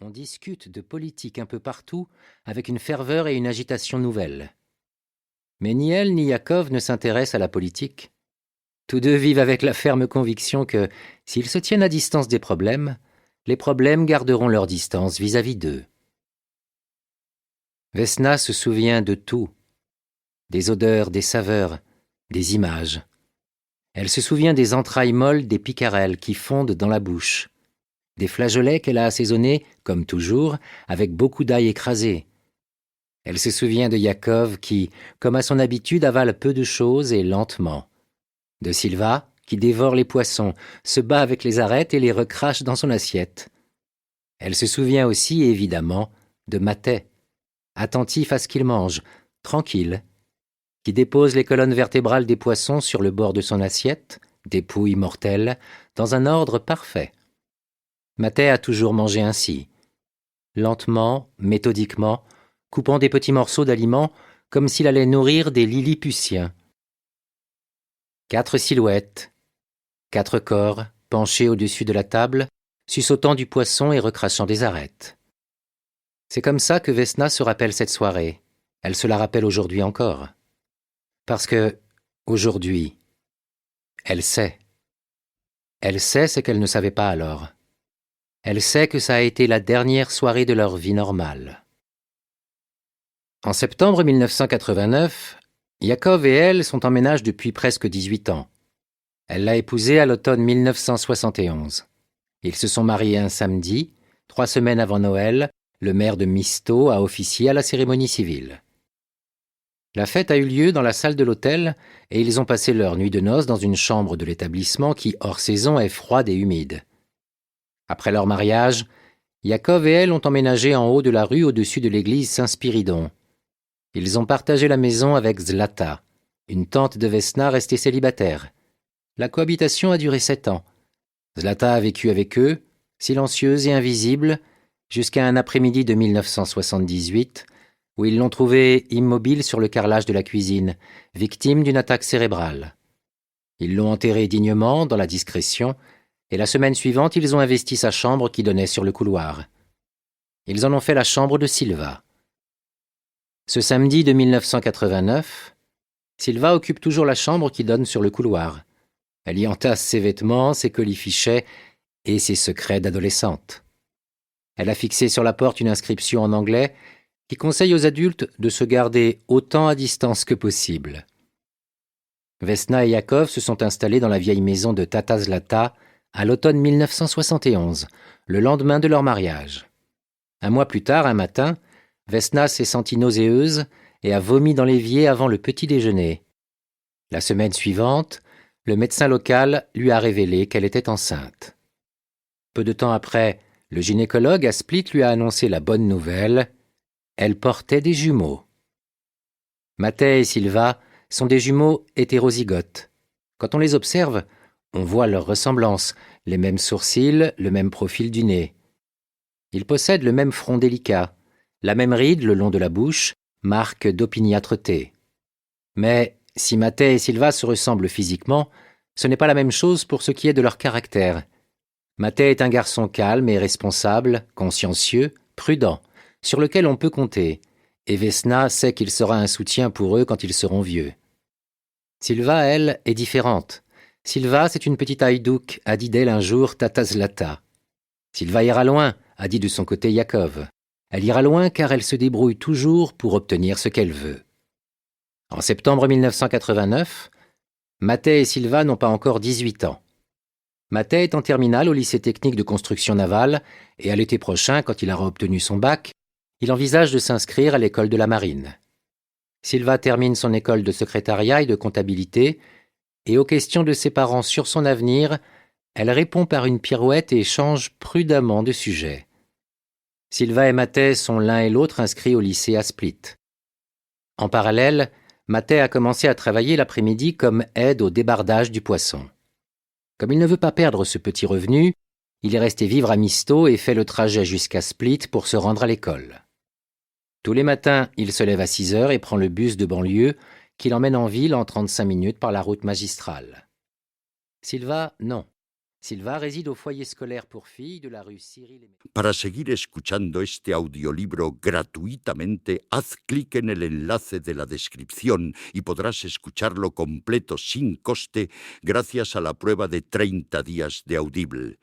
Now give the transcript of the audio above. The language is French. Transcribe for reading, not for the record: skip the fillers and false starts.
On discute de politique un peu partout, avec une ferveur et une agitation nouvelles. Mais ni elle ni Yakov ne s'intéressent à la politique. Tous deux vivent avec la ferme conviction que, s'ils se tiennent à distance des problèmes, les problèmes garderont leur distance vis-à-vis d'eux. Vesna se souvient de tout, des odeurs, des saveurs, des images. Elle se souvient des entrailles molles des picarelles qui fondent dans la bouche, des flageolets qu'elle a assaisonnés, comme toujours, avec beaucoup d'ail écrasé. Elle se souvient de Yakov qui, comme à son habitude, avale peu de choses et lentement. De Silva, qui dévore les poissons, se bat avec les arêtes et les recrache dans son assiette. Elle se souvient aussi, évidemment, de Mathey, attentif à ce qu'il mange, tranquille, qui dépose les colonnes vertébrales des poissons sur le bord de son assiette, dépouille mortelle, dans un ordre parfait. Mathey a toujours mangé ainsi, lentement, méthodiquement, coupant des petits morceaux d'aliments comme s'il allait nourrir des lilliputiens. 4 silhouettes, 4 corps, penchés au-dessus de la table, suçotant du poisson et recrachant des arêtes. C'est comme ça que Vesna se rappelle cette soirée. Elle se la rappelle aujourd'hui encore. Parce que, aujourd'hui, elle sait. Elle sait ce qu'elle ne savait pas alors. Elle sait que ça a été la dernière soirée de leur vie normale. En septembre 1989, Yakov et elle sont en ménage depuis presque 18 ans. Elle l'a épousé à l'automne 1971. Ils se sont mariés un samedi, 3 semaines avant Noël. Le maire de Misto a officié à la cérémonie civile. La fête a eu lieu dans la salle de l'hôtel et ils ont passé leur nuit de noces dans une chambre de l'établissement qui, hors saison, est froide et humide. Après leur mariage, Yakov et elle ont emménagé en haut de la rue au-dessus de l'église Saint-Spiridon. Ils ont partagé la maison avec Zlata, une tante de Vesna restée célibataire. La cohabitation a duré 7 ans. Zlata a vécu avec eux, silencieuse et invisible, jusqu'à un après-midi de 1978, où ils l'ont trouvée immobile sur le carrelage de la cuisine, victime d'une attaque cérébrale. Ils l'ont enterrée dignement, dans la discrétion, et la semaine suivante, ils ont investi sa chambre qui donnait sur le couloir. Ils en ont fait la chambre de Silva. Ce samedi de 1989, Silva occupe toujours la chambre qui donne sur le couloir. Elle y entasse ses vêtements, ses colifichets et ses secrets d'adolescente. Elle a fixé sur la porte une inscription en anglais qui conseille aux adultes de se garder autant à distance que possible. Vesna et Yakov se sont installés dans la vieille maison de Tata Zlata à l'automne 1971, le lendemain de leur mariage. Un mois plus tard, un matin, Vesna s'est sentie nauséeuse et a vomi dans l'évier avant le petit déjeuner. La semaine suivante, le médecin local lui a révélé qu'elle était enceinte. Peu de temps après, le gynécologue à Split lui a annoncé la bonne nouvelle. Elle portait des jumeaux. Mathey et Silva sont des jumeaux hétérozygotes. Quand on les observe, on voit leur ressemblance, les mêmes sourcils, le même profil du nez. Ils possèdent le même front délicat, la même ride le long de la bouche, marque d'opiniâtreté. Mais si Mathey et Silva se ressemblent physiquement, ce n'est pas la même chose pour ce qui est de leur caractère. Mathey est un garçon calme et responsable, consciencieux, prudent, sur lequel on peut compter, et Vesna sait qu'il sera un soutien pour eux quand ils seront vieux. Silva, elle, est différente. Silva, c'est une petite haïdouk, a dit d'elle un jour Tata Zlata. Silva ira loin, a dit de son côté Yakov. Elle ira loin car elle se débrouille toujours pour obtenir ce qu'elle veut. En septembre 1989, Mathey et Silva n'ont pas encore 18 ans. Mathey est en terminale au lycée technique de construction navale et à l'été prochain, quand il aura obtenu son bac, il envisage de s'inscrire à l'école de la marine. Silva termine son école de secrétariat et de comptabilité et aux questions de ses parents sur son avenir, elle répond par une pirouette et change prudemment de sujet. Silva et Mathey sont l'un et l'autre inscrits au lycée à Split. En parallèle, Mathey a commencé à travailler l'après-midi comme aide au débardage du poisson. Comme il ne veut pas perdre ce petit revenu, il est resté vivre à Misto et fait le trajet jusqu'à Split pour se rendre à l'école. Tous les matins, il se lève à 6 heures et prend le bus de banlieue qui l'emmène en ville en 35 minutes par la route magistrale. Silva, non. Sylva réside au foyer scolaire pour filles de la rue Cyril et Para seguir escuchando este audiolibro gratuitamente, haz clic en el enlace de la descripción y podrás escucharlo completo sin coste gracias a la prueba de 30 días de Audible.